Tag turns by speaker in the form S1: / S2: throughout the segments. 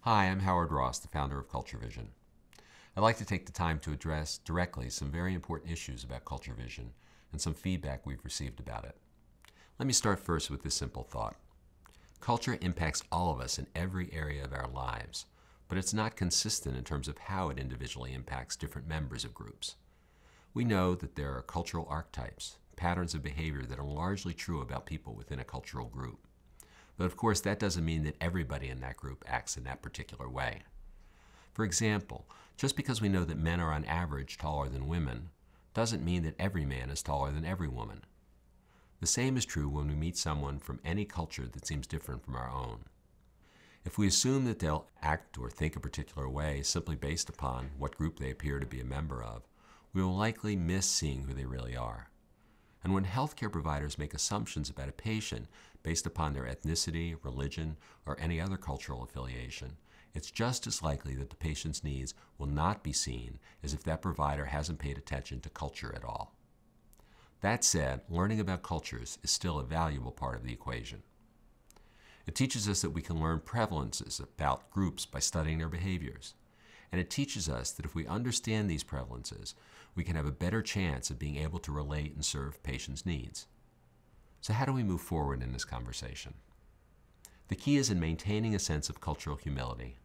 S1: Hi, I'm Howard Ross, the founder of Culture Vision. I'd like to take the time to address directly some very important issues about Culture Vision and some feedback we've received about it. Let me start first with this simple thought. Culture impacts all of us in every area of our lives, but it's not consistent in terms of how it individually impacts different members of groups. We know that there are cultural archetypes, patterns of behavior that are largely true about people within a cultural group. But of course, that doesn't mean that everybody in that group acts in that particular way. For example, just because we know that men are on average taller than women, doesn't mean that every man is taller than every woman. The same is true when we meet someone from any culture that seems different from our own. If we assume that they'll act or think a particular way simply based upon what group they appear to be a member of, we will likely miss seeing who they really are. And when healthcare providers make assumptions about a patient based upon their ethnicity, religion, or any other cultural affiliation, it's just as likely that the patient's needs will not be seen as if that provider hasn't paid attention to culture at all. That said, learning about cultures is still a valuable part of the equation. It teaches us that we can learn prevalences about groups by studying their behaviors. And it teaches us that if we understand these prevalences, we can have a better chance of being able to relate and serve patients' needs. So how do we move forward in this conversation? The key is in maintaining a sense of cultural humility.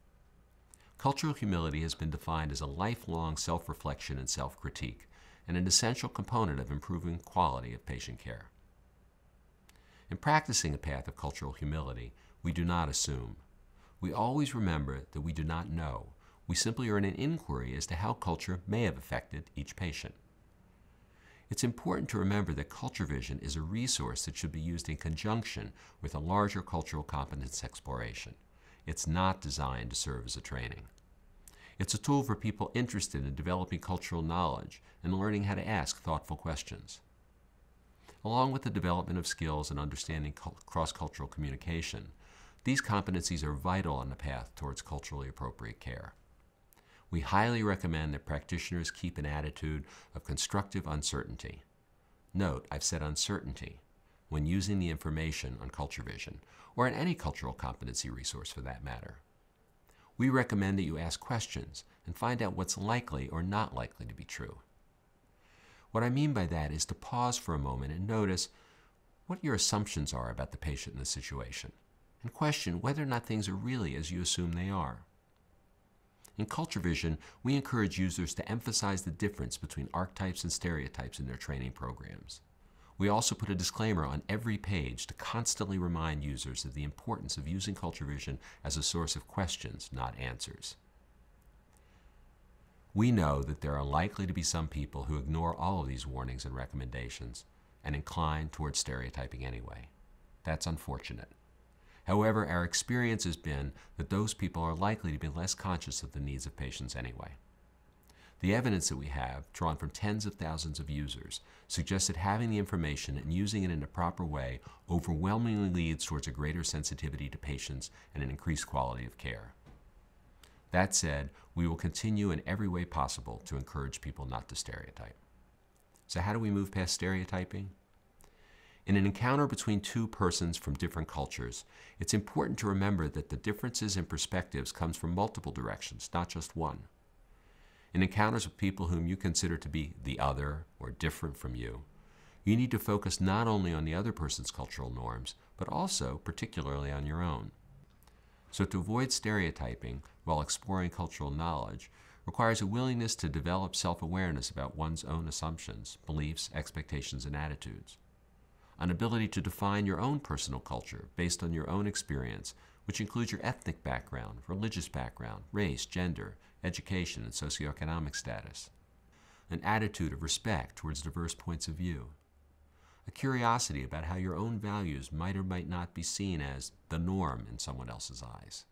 S1: Cultural humility has been defined as a lifelong self-reflection and self-critique, and an essential component of improving quality of patient care. In practicing a path of cultural humility, we do not assume. We always remember that we do not know. We simply are in an inquiry as to how culture may have affected each patient. It's important to remember that Culture Vision is a resource that should be used in conjunction with a larger cultural competence exploration. It's not designed to serve as a training. It's a tool for people interested in developing cultural knowledge and learning how to ask thoughtful questions. Along with the development of skills and understanding cross-cultural communication, these competencies are vital on the path towards culturally appropriate care. We highly recommend that practitioners keep an attitude of constructive uncertainty. Note, I've said uncertainty when using the information on Culture Vision, or in any cultural competency resource for that matter. We recommend that you ask questions and find out what's likely or not likely to be true. What I mean by that is to pause for a moment and notice what your assumptions are about the patient in the situation, and question whether or not things are really as you assume they are. In Culture Vision, we encourage users to emphasize the difference between archetypes and stereotypes in their training programs. We also put a disclaimer on every page to constantly remind users of the importance of using Culture Vision as a source of questions, not answers. We know that there are likely to be some people who ignore all of these warnings and recommendations and incline towards stereotyping anyway. That's unfortunate. However, our experience has been that those people are likely to be less conscious of the needs of patients anyway. The evidence that we have, drawn from tens of thousands of users, suggests that having the information and using it in a proper way overwhelmingly leads towards a greater sensitivity to patients and an increased quality of care. That said, we will continue in every way possible to encourage people not to stereotype. So how do we move past stereotyping? In an encounter between two persons from different cultures, it's important to remember that the differences in perspectives comes from multiple directions, not just one. In encounters with people whom you consider to be the other or different from you, you need to focus not only on the other person's cultural norms, but also particularly on your own. So to avoid stereotyping while exploring cultural knowledge requires a willingness to develop self-awareness about one's own assumptions, beliefs, expectations, and attitudes. An ability to define your own personal culture based on your own experience, which includes your ethnic background, religious background, race, gender, education, and socioeconomic status. An attitude of respect towards diverse points of view. A curiosity about how your own values might or might not be seen as the norm in someone else's eyes.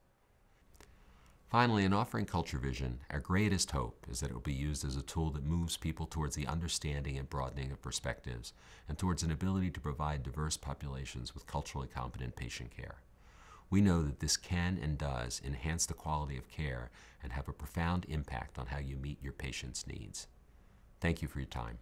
S1: Finally, in offering Culture Vision, our greatest hope is that it will be used as a tool that moves people towards the understanding and broadening of perspectives and towards an ability to provide diverse populations with culturally competent patient care. We know that this can and does enhance the quality of care and have a profound impact on how you meet your patient's needs. Thank you for your time.